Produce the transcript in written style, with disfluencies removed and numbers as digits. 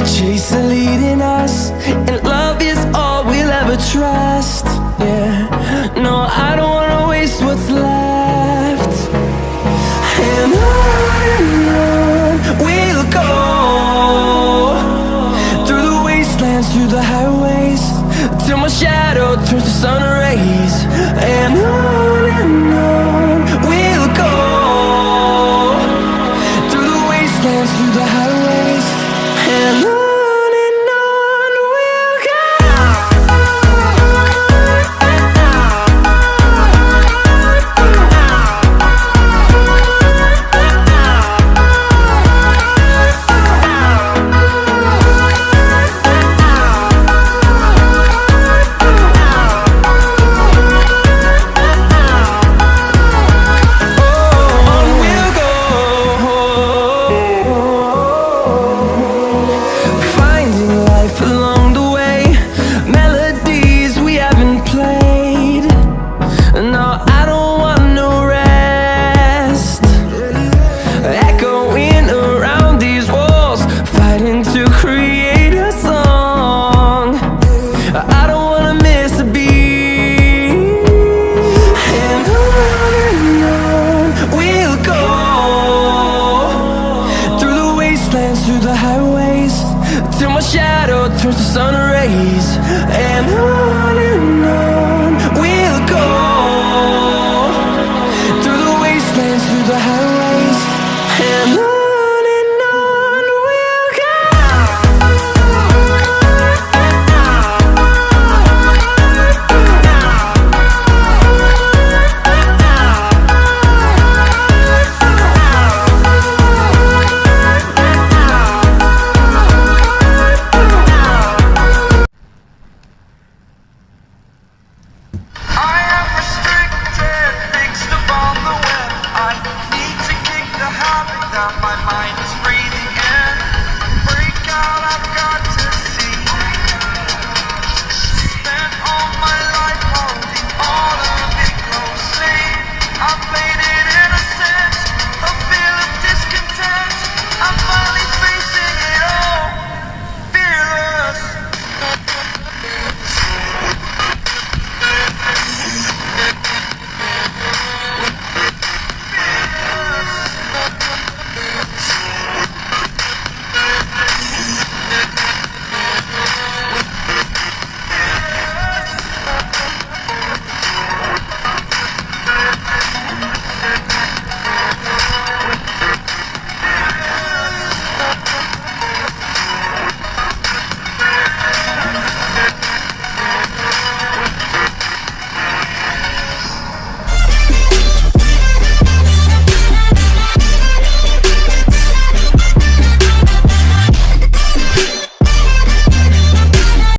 chase the leading us, and love is all we'll ever trust. Yeah, no, I don't wanna waste what's left. And on we'll go, through the wastelands, through the highways, till my shadow turns to sun rays. And on we'll go, through the wastelands, through the highways, and on we'll go. Through the highways, till my shadow turns to sun rays. And